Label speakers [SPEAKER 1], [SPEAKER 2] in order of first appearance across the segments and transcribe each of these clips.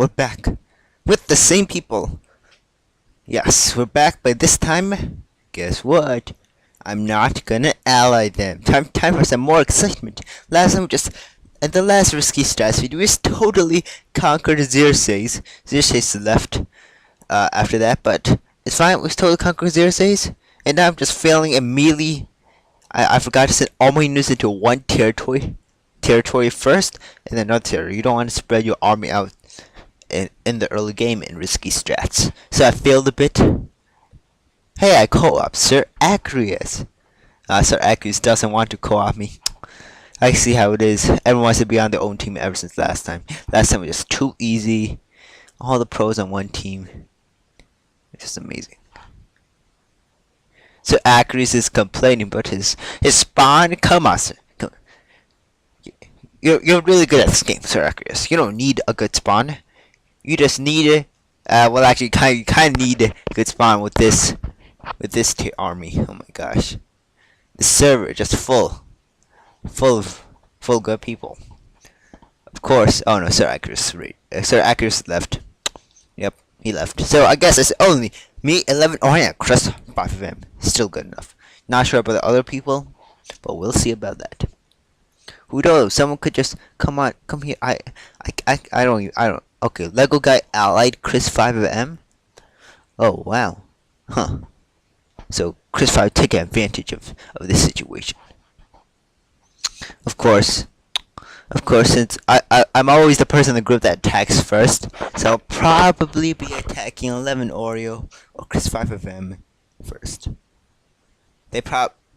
[SPEAKER 1] we're back with the same people. Yes, we're back, but this time, guess what? I'm not gonna ally them. Time for some more excitement. Last time, just at the last risky strats video, we just totally conquered Deerjason. Deerjason left after that, but it's fine. We totally conquered Deerjason, and now I'm just failing immediately. I forgot to send all my units into one territory first, and then another territory. You don't want to spread your army out in the early game in risky strats. So I failed a bit. Hey, I co-op Sir Acreus. Sir Acreus doesn't want to co-op me. I see how it is. Everyone wants to be on their own team ever since last time. Last time was just too easy. All the pros on one team. It's just amazing. So Acreus is complaining about his spawn. Come on, sir. Come on. You're really good at this game, Sir Acreus. You don't need a good spawn. You just need it. Well, actually, kind of need a good spawn with this army. Oh my gosh, the server just full of good people. Of course. Oh no, Sir Acreus left. Yep, he left. So I guess it's only me, 11. Oh yeah, Chris 5 of them. Still good enough. Not sure about the other people, but we'll see about that. Who knows? Someone could just come here. I don't. Okay, Lego guy allied Chris 5 of M. Oh wow, huh? So Chris 5 take advantage of this situation. Of course, since I'm always the person in the group that attacks first, so I'll probably be attacking 11 Oreo or Chris 5 of M first.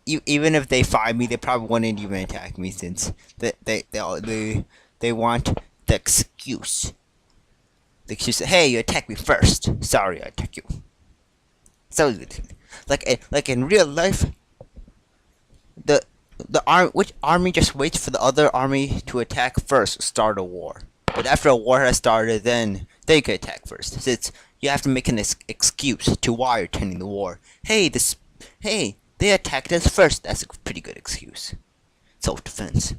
[SPEAKER 1] Even if they find me, they probably wouldn't even attack me since they want the excuse. The excuse, hey, you attacked me first. Sorry, I attacked you. So like in real life, which army just waits for the other army to attack first, start a war. But after a war has started, then they can attack first. Since you have to make an excuse to why you're attending the war. Hey, they attacked us first. That's a pretty good excuse. Self-defense.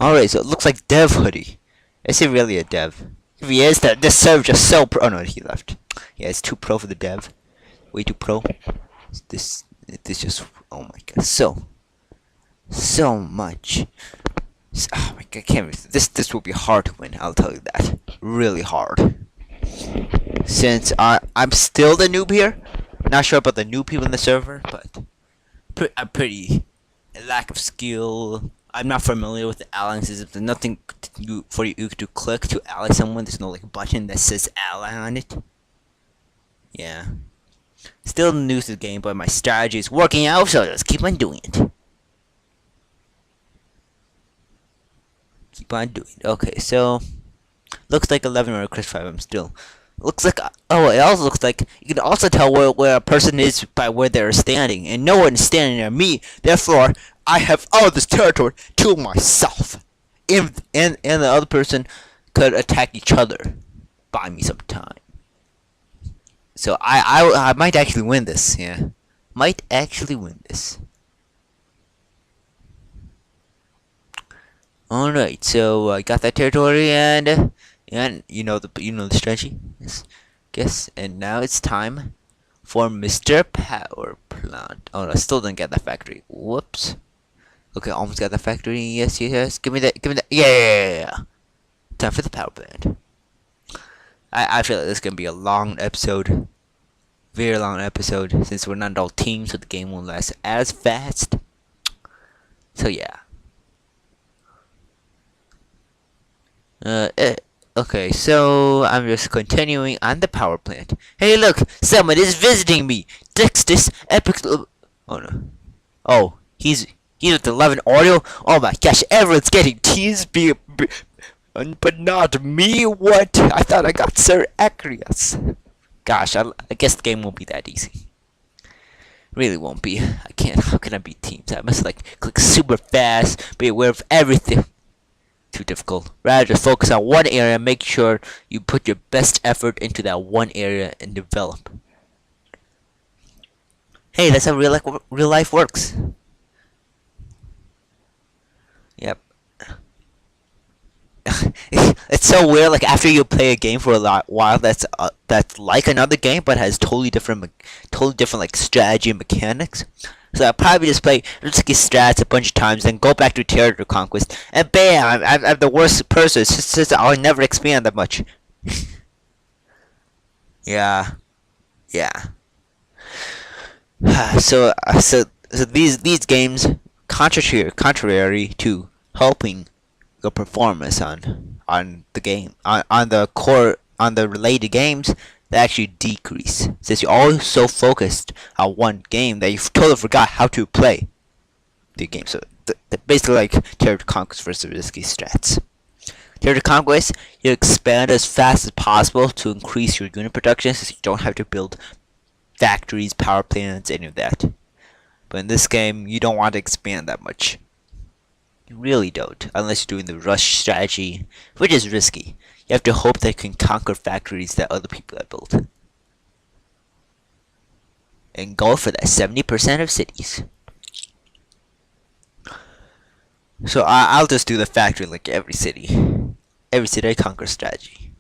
[SPEAKER 1] Alright, so it looks like Dev Hoodie. Is he really a dev? If he is, this server just so pro. Oh no, he left. Yeah, it's too pro for the dev. Way too pro. This just, oh my god, so much. Oh my god, I can't. This will be hard to win. I'll tell you that. Really hard. Since I'm still the noob here. Not sure about the new people in the server, but I'm pretty lack of skill. I'm not familiar with the allying system. There's nothing for you to click to ally someone. There's no like button that says ally on it. Yeah. Still new to the game, but my strategy is working out, so let's keep on doing it. Okay, so looks like 11 or Chris 5. I'm still. Looks like, oh, it also looks like you can also tell where a person is by where they're standing, and no one is standing near me. Therefore, I have all this territory to myself. And the other person could attack each other. Buy me some time. So I might actually win this. Yeah, might actually win this. All right, so I got that territory and you know the strategy. Yes, guess. And now it's time for Mr. Power Plant. Oh, no, I still didn't get that factory. Whoops. Okay, almost got the factory. Yes. Give me that. Yeah. Time for the power plant. I feel like this is gonna be a long episode. Very long episode since we're not all teams, so the game won't last as fast. So yeah. Okay, so I'm just continuing on the power plant. Hey, look, someone is visiting me. This epic. Oh no. Oh, he's with 11 audio. Oh my gosh, everyone's getting teased, but not me. What? I thought I got Sir Acreus. Gosh, I guess the game won't be that easy. Really won't be. I can't. How can I beat teams? I must like click super fast, be aware of everything. Too difficult. Rather just focus on one area. Make sure you put your best effort into that one area and develop. Hey, that's how real life works. Yep. it's so weird. Like after you play a game for a while, that's like another game, but has totally different like strategy and mechanics. So I'll probably just play risky strats a bunch of times, then go back to territory conquest, and bam! I'm the worst person. It's just I'll never expand that much. Yeah, yeah. So these games, contrary to helping your performance on the game on the related games, they actually decrease since you're all so focused on one game that you totally forgot how to play the game. So they're basically like territory conquest versus risky strats. Territory conquest, you expand as fast as possible to increase your unit production, since you don't have to build factories, power plants, any of that. But in this game, you don't want to expand that much. You really don't, unless you're doing the rush strategy, which is risky. You have to hope they can conquer factories that other people have built. And go for that 70% of cities. So I'll just do the factory like every city. Every city I conquer strategy.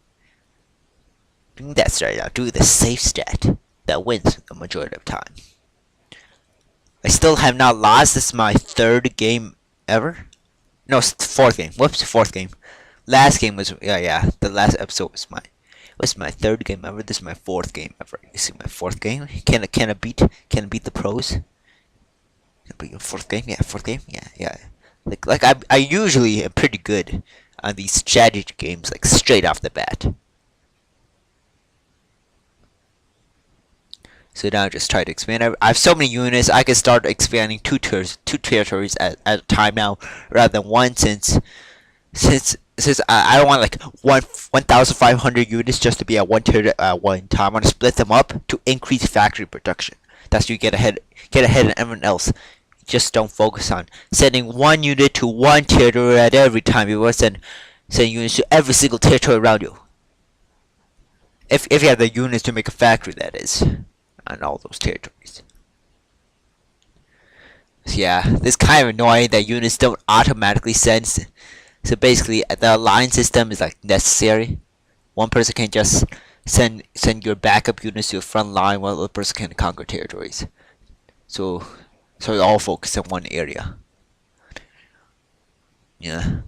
[SPEAKER 1] Doing that strategy, I'll do the safe strat that wins the majority of time. I still have not lost. This is my third game ever. No, it's the fourth game. Whoops, fourth game. Last game was yeah. The last episode was my third game ever. This is my fourth game ever. You see my fourth game? Can I beat the pros? Can I beat your fourth game? Yeah, fourth game. Yeah. Like I usually am pretty good on these strategy games, like straight off the bat. So now I just try to expand. I have so many units, I can start expanding two territories at a time now, rather than one, since I don't want like 1,500 units just to be at one territory at one time. I want to split them up to increase factory production. That's how you get ahead of everyone else. Just don't focus on sending one unit to one territory at every time. You want to send units to every single territory around you. If you have the units to make a factory, that is. On all those territories. So yeah, this is kind of annoying that units don't automatically send. So basically, the alliance system is like necessary. One person can just send your backup units to the front line, while the other person can conquer territories. So we all focus on one area. Yeah.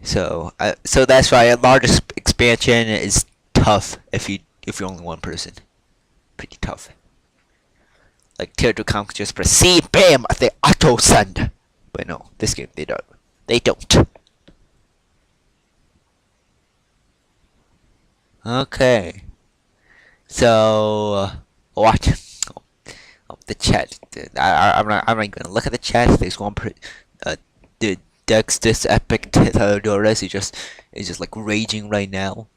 [SPEAKER 1] So that's why a large expansion is tough if you're only one person. Pretty tough. Like territory conquest, just press C, bam, they auto send. But no, this game they don't. They don't. Okay. So what? Oh, the chat. I'm not gonna look at the chat. There's one the Dexter's epic Theodorus is just like raging right now.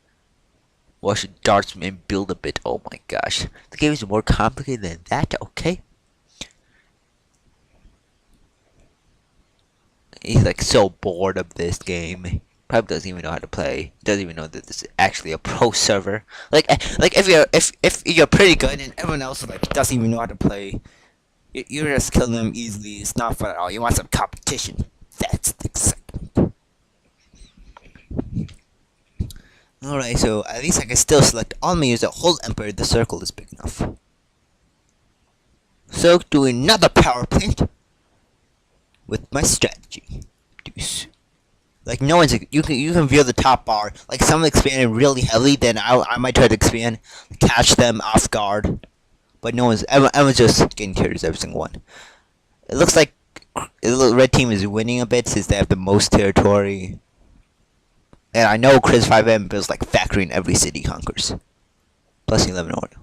[SPEAKER 1] Watch Dartsman build a bit. Oh my gosh. The game is more complicated than that, okay? He's like so bored of this game. Probably doesn't even know how to play. Doesn't even know that this is actually a pro server. Like if you're pretty good and everyone else like doesn't even know how to play, you're just killing them easily. It's not fun at all. You want some competition. That's the excitement. Alright, so at least I can still select all menus that hold Emperor. The circle is big enough. So do another power plant with my strategy. Deuce. Like no one's you can view the top bar. Like someone expanded really heavily, then I might try to expand, catch them off guard. But no one's everyone's just getting tears every single one. It looks like the red team is winning a bit since they have the most territory. And I know Chris 5M builds like factory in every city conquers. Plus 11 order.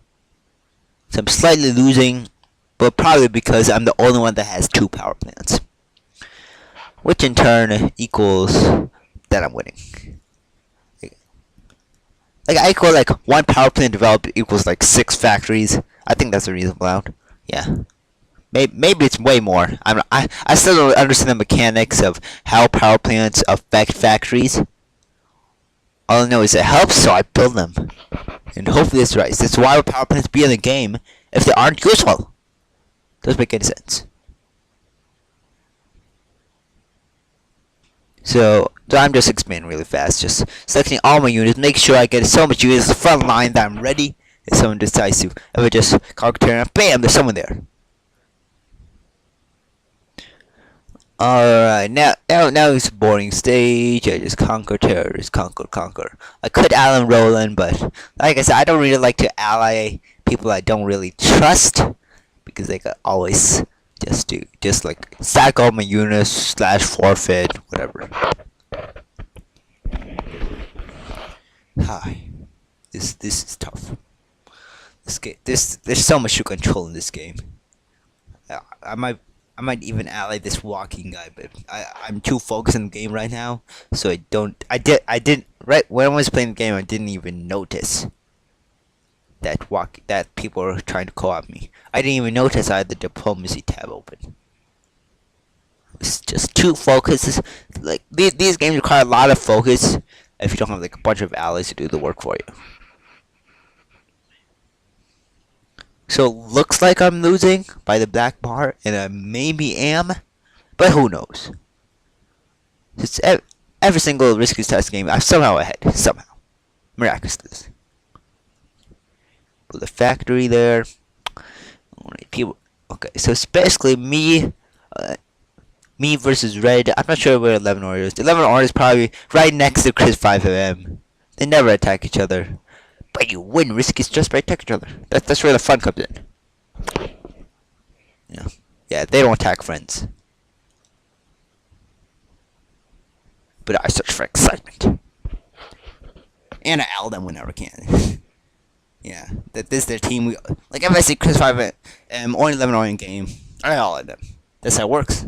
[SPEAKER 1] So I'm slightly losing, but probably because I'm the only one that has 2 power plants. Which in turn equals that I'm winning. Like I equal like 1 power plant developed equals like 6 factories. I think that's a reasonable amount. Yeah. Maybe it's way more. I still don't understand the mechanics of how power plants affect factories. All I know is it helps, so I build them. And hopefully it's right. That's why would power plants be in the game if they aren't useful? Doesn't make any sense. So I'm just expanding really fast, just selecting all my units, make sure I get so much units front line that I'm ready if someone decides to ever just conquer terrain. Bam! There's someone there. Alright, now it's a boring stage. I just conquer terrorists, conquer. I could ally Roland, but like I said, I don't really like to ally people I don't really trust because they could always just like stack all my units slash forfeit whatever. Hi, this is tough. This game, there's so much to control in this game. I might even ally this walking guy, but I'm too focused on the game right now, so I didn't right when I was playing the game I didn't even notice that people were trying to co-op me. I didn't even notice I had the diplomacy tab open. It's just too focused. Like these games require a lot of focus if you don't have like a bunch of allies to do the work for you. So looks like I'm losing by the black bar, and I maybe am, but who knows? It's every single risky test game, I'm somehow ahead, somehow, miraculously. Put the factory there. People. Okay, so it's basically me versus Red. I'm not sure where 11 Ore is. 11 Ore is probably right next to Chris 5mm. They never attack each other. But you win risky just by attacking each other. That's where the fun comes in. Yeah, they don't attack friends. But I search for excitement. And I L them whenever I can. Yeah, this is their team. Like if I see Chris 5 or 11 Ore in game, I L at them. That's how it works.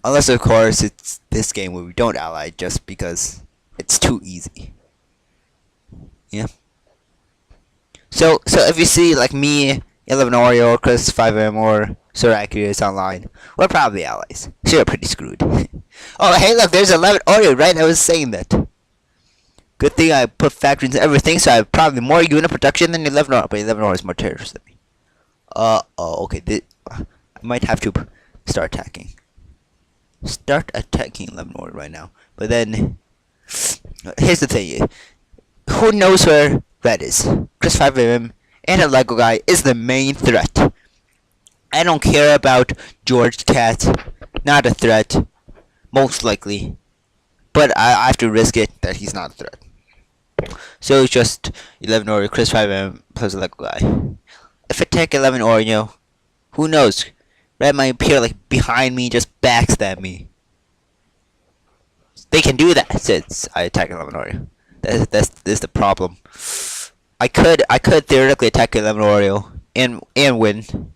[SPEAKER 1] Unless of course it's this game where we don't ally just because it's too easy. Yeah. So if you see like me, 11 Oreo, Chris 5M, or Syracuse online, we're probably allies. So we're pretty screwed. Oh hey look, there's 11 Oreo, right? I was saying that. Good thing I put factories and everything, so I have probably more unit production than 11 Oreo, but 11 Oreo is more terrorist than me. Oh, okay. I might have to start attacking. Start attacking 11 Oreo right now. But then, here's the thing. Who knows where Red is? Chris 5mm and a Lego guy is the main threat. I don't care about George Cat. Not a threat. Most likely. But I have to risk it that he's not a threat. So it's just 11 Oreo, Chris 5M plus a Lego guy. If I take 11 Oreo, who knows? Red might appear like behind me, just backstab me. They can do that since I attack 11 Oreo. That's the problem. I could theoretically attack 11 Oreo and win.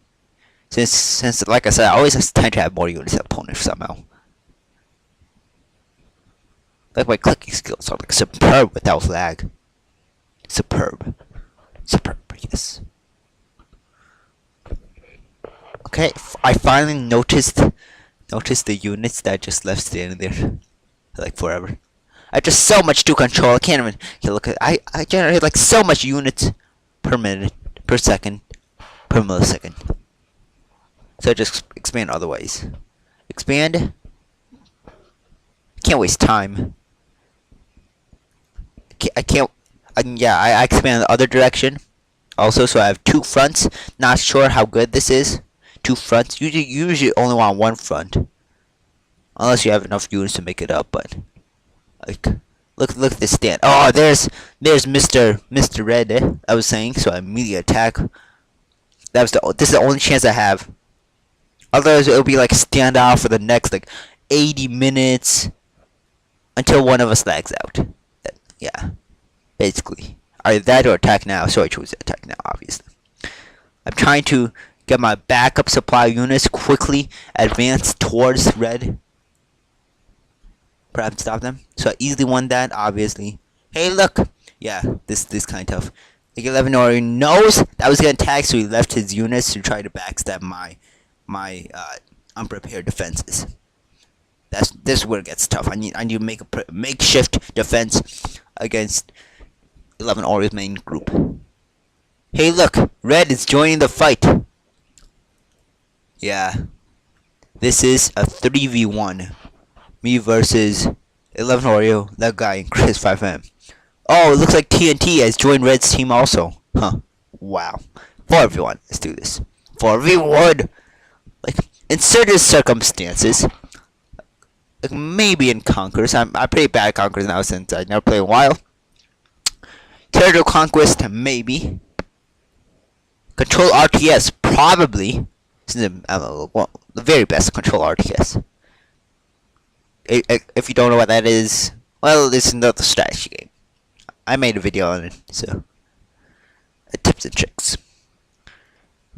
[SPEAKER 1] Since like I said, I always tend to have more units than opponents somehow. Like my clicking skills are like superb without lag. Superb, yes. Okay, I finally noticed the units that just left standing there, like forever. I have just so much to control. I can't even look at. I generate like so much units per minute, per second, per millisecond. So I just expand other ways. Expand. Can't waste time. I can't. Yeah, I expand the other direction. Also, so I have two fronts. Not sure how good this is. Two fronts. You usually only want one front, unless you have enough units to make it up. But like, look at this stand. Oh, there's Mr. Red. I was saying. So I immediately attack. This is the only chance I have. Otherwise, it'll be like stand out for the next like 80 minutes until one of us lags out. Yeah, basically. Either that or attack now. So I chose attack now, obviously. I'm trying to get my backup supply units quickly advance towards Red. Perhaps stop them. So I easily won that, obviously. Hey, look! Yeah, this kind of tough. Like 11 already knows that I was gonna attack, so he left his units to try to backstab my unprepared defenses. This is where it gets tough. I need to make a makeshift defense against 11 Orio's main group. Hey, look! Red is joining the fight. Yeah. This is a 3v1. Me versus 11 Oreo, that guy, and Chris 5M. Oh, it looks like TNT has joined Red's team also. Huh. Wow. 4v1. Let's do this. 4v1! Like, in certain circumstances, like maybe in Conquerors. I'm pretty bad at Conquerors now since I never played in a while. Territorial Conquest, maybe. Control RTS, probably. Since I'm the very best Control RTS. If you don't know what that is, well, it's another strategy game. I made a video on it, so tips and tricks.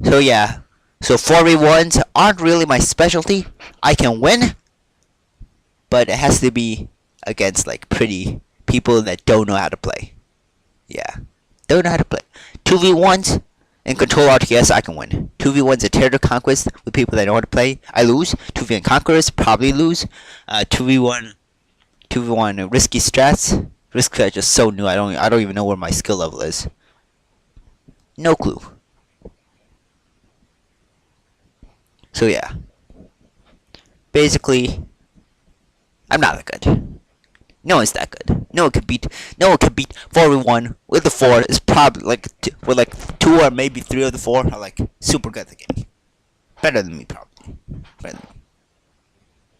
[SPEAKER 1] So yeah, so 4v1s aren't really my specialty. I can win, but it has to be against like pretty people that don't know how to play. Yeah, don't know how to play. 2v1s in Control RTS, I can win. 2v1s in Territorial Conquest with people that know how to play, I lose. 2v1 Conquerors, probably lose. 2v1 Risky Strats. Risky Strats is so new. I don't even know where my skill level is. No clue. So yeah, basically, I'm not that good. No one's that good. No one can beat 4v1 with the 4 is probably like with like 2 or maybe 3 of the 4 are like super good at the game. Better than me probably. Better than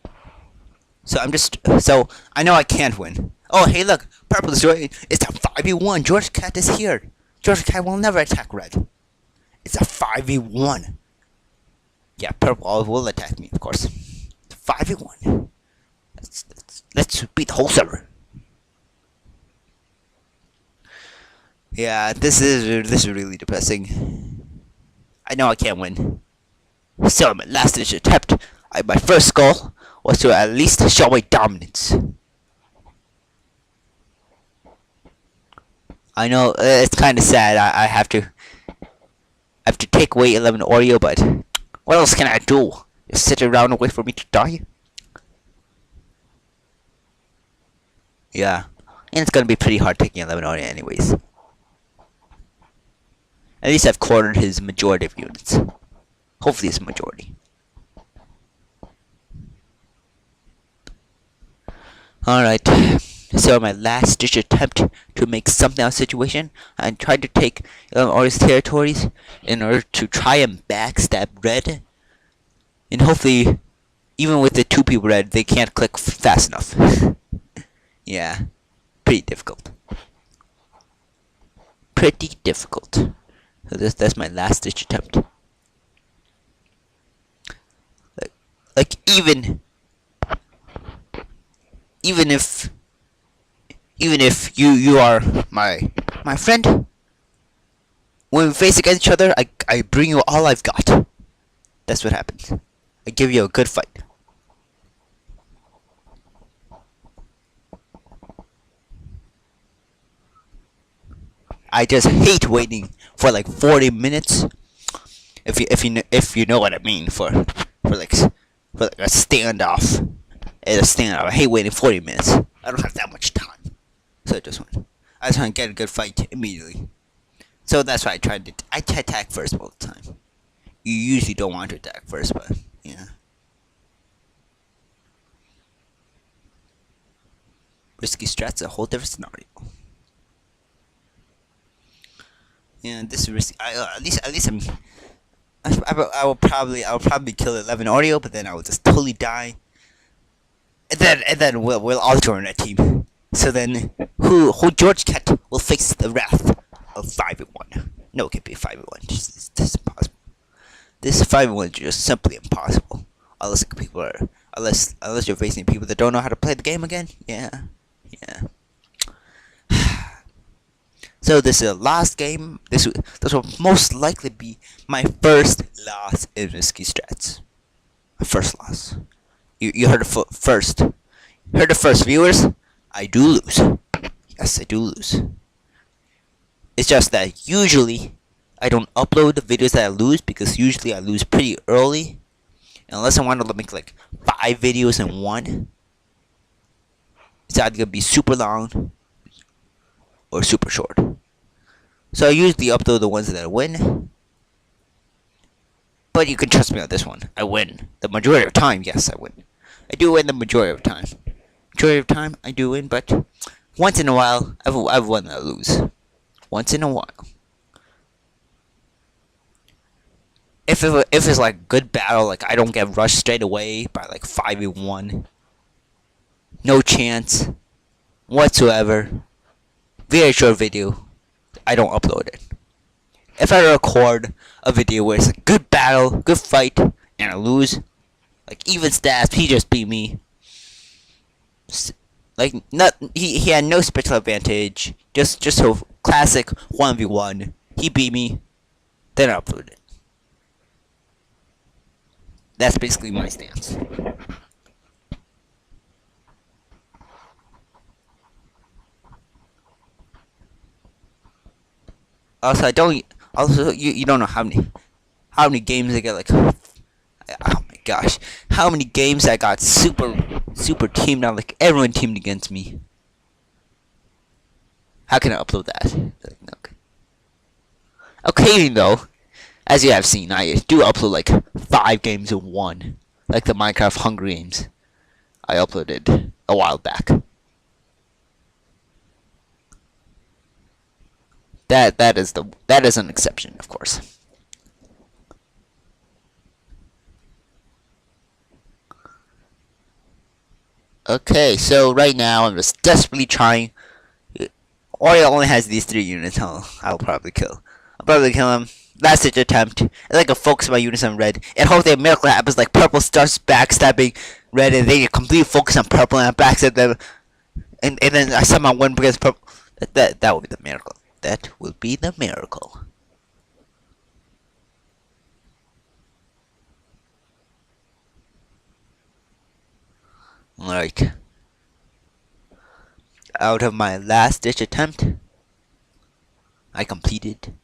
[SPEAKER 1] me. So I know I can't win. Oh hey look, purple is joining. It's a 5v1. George Cat is here. George Cat will never attack red. It's a 5v1. Yeah, purple will attack me, of course. 5v1. Let's beat the whole server. Yeah, this is really depressing. I know I can't win. So my last ditch attempt, my first goal was to at least show my dominance. I know it's kind of sad. I have to take away 11 Oreo, but what else can I do? Just sit around and wait for me to die? Yeah, and it's gonna be pretty hard taking 11 Oreo anyways. At least I've cornered his majority of units. Hopefully it's a majority. Alright, so my last ditch attempt to make something out of the situation. I tried to take 11 Oreo's territories in order to try and backstab red. And hopefully, even with the 2 people red, they can't click fast enough. Yeah, pretty difficult. Pretty difficult. So that's my last ditch attempt. Like even if you are my friend, when we face against each other, I bring you all I've got. That's what happens. I give you a good fight. I just hate waiting for like 40 minutes. If you know what I mean, for like a standoff. I hate waiting 40 minutes. I don't have that much time. So I just want to get a good fight immediately. So that's why I tried to attack first all the time. You usually don't want to attack first, but yeah. Risky Strats a whole different scenario. Yeah, this is risky. At least I will probably kill 11 Oreo, but then I will just totally die. And then we'll all join that team. So then who George Cat will face the wrath of 5v1. No, it can't be 5v1. This is impossible. This 5v1 is just simply impossible. Unless you're facing people that don't know how to play the game again. Yeah. So this is the last game. This will most likely be my first loss in Risky Strats. My first loss. You heard it first. Heard it first, viewers. I do lose. Yes, I do lose. It's just that usually I don't upload the videos that I lose because usually I lose pretty early. Unless I want to make like 5 videos in one. It's either gonna be super long or super short. So I usually upload the ones that I win. But you can trust me on this one. I win. The majority of time, yes, I win. I do win the majority of time. Majority of time, I do win, but once in a while, I've won and I lose. Once in a while. If it's like good battle, like I don't get rushed straight away by like 5v1, no chance whatsoever. Very short video, I don't upload it. If I record a video where it's a good battle, good fight, and I lose, like even stats, he just beat me. Like he had no special advantage, just a classic 1v1. He beat me, then I upload it. That's basically my stance. Also, you don't know how many games I get, like, oh my gosh, how many games I got super teamed out, like everyone teamed against me. How can I upload that? Like, okay. Okay, though, as you have seen, I do upload like 5 games in one, like the Minecraft Hunger Games I uploaded a while back. That is an exception, of course. Okay, so right now I'm just desperately trying. Oreo only has these 3 units. I'll probably kill. I'll probably kill him. Last ditch attempt. I like to focus my units on red. And hope that a miracle happens, like purple starts backstabbing red, and then you completely focus on purple and backstab them, and then I somehow win because purple. That will be the miracle. That will be the miracle. Alright. Out of my last ditch attempt, I completed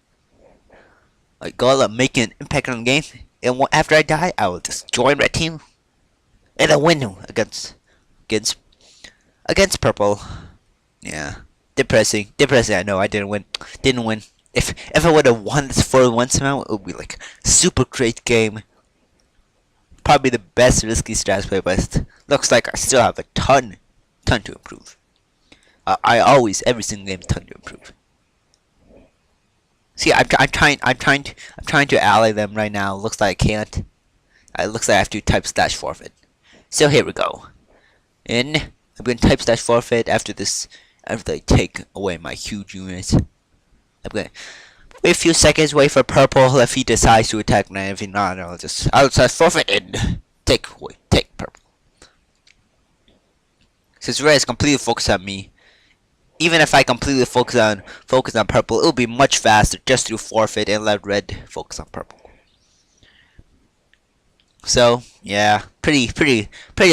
[SPEAKER 1] my goal of making an impact on the game. And after I die, I will just join red team and I win against purple. Yeah. Depressing. I know I didn't win. If I would have won this 4-1 somehow, it would be like super great game. Probably the best risky strats play, but looks like I still have a ton to improve. I always every single game ton to improve. See, I'm trying to ally them right now. Looks like I can't. Looks like I have to type slash forfeit. So here we go. I'm going to type slash forfeit after this. After they take away my huge units. I'm going to wait a few seconds, wait for purple. If he decides to attack, and if he not, I'll just forfeit and take purple. Since red is completely focused on me, even if I completely focus on purple, it'll be much faster just to forfeit and let red focus on purple. So yeah, pretty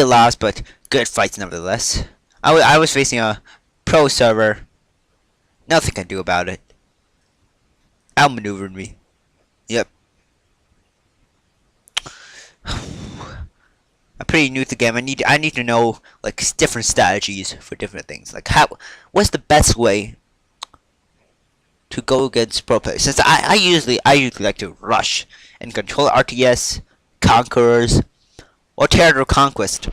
[SPEAKER 1] lost, but good fights nevertheless. I was facing a pro server. Nothing can do about it. Outmaneuvered me. Yep. I'm pretty new to the game. I need to know like different strategies for different things. Like what's the best way to go against pro players? Since I usually like to rush and control RTS, conquerors, or territorial conquest.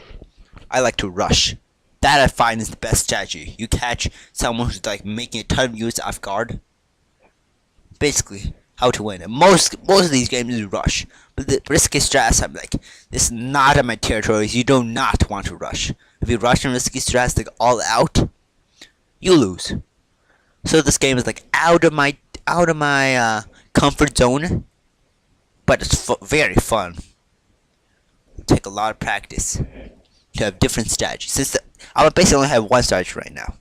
[SPEAKER 1] I like to rush. That I find is the best strategy. You catch someone who's like making a ton of units off guard. Basically, how to win. And most of these games is rush. But the risky strats, I'm like, this is not in my territories. You do not want to rush. If you rush in risky strats like all out, you lose. So this game is like out of my comfort zone, but it's very fun. Take a lot of practice to have different strategies. Since I would basically only have one strategy right now.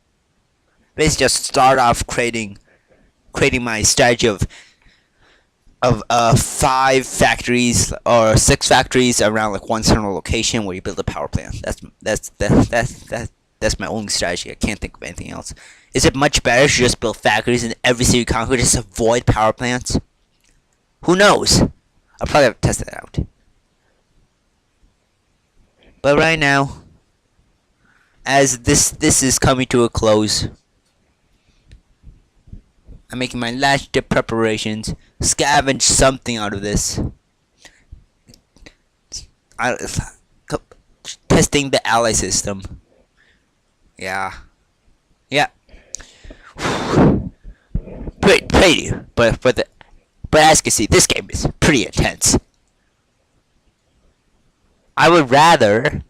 [SPEAKER 1] Basically, just start off creating my strategy of 5 factories or 6 factories around like one central location where you build a power plant. That's my only strategy. I can't think of anything else. Is it much better to just build factories in every city you conquer, just avoid power plants? Who knows? I'll probably have to test that out. But right now, as this is coming to a close, I'm making my last dip preparations, scavenge something out of this, I, testing the ally system. Yeah. Yeah. Pretty, but as you can see, this game is pretty intense. I would rather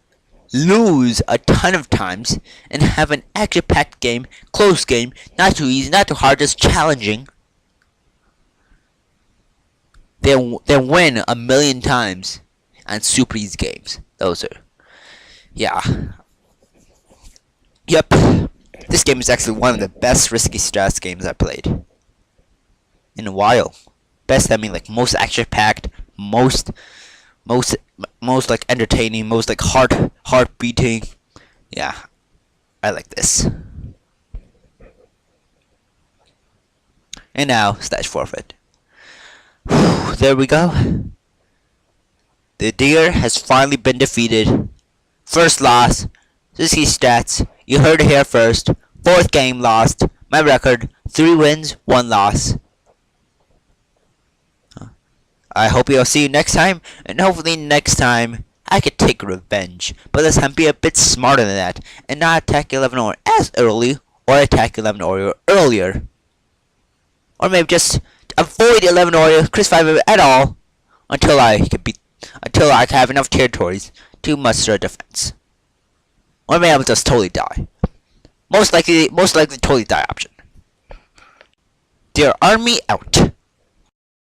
[SPEAKER 1] lose a ton of times and have an action-packed game, close game, not too easy, not too hard, just challenging, than win a million times on super easy games. Those are, yeah. Yep. This game is actually one of the best risky strats games I played in a while. Best, I mean, like most action-packed, most like entertaining, most like heart beating. Yeah, I like this. And now slash forfeit. Whew, there we go. The deer has finally been defeated. First loss. Risky stats. You heard it here first. Fourth game lost. My record: 3 wins, 1 loss. I hope you'll see you next time, and hopefully next time I could take revenge. But this time be a bit smarter than that, and not attack 11 or as early, or attack 11 or earlier. Or maybe just avoid 11 or Chris 5 at all, until I have enough territories to muster a defense. Or maybe I'll just totally die. Most likely totally die option. Dear army out.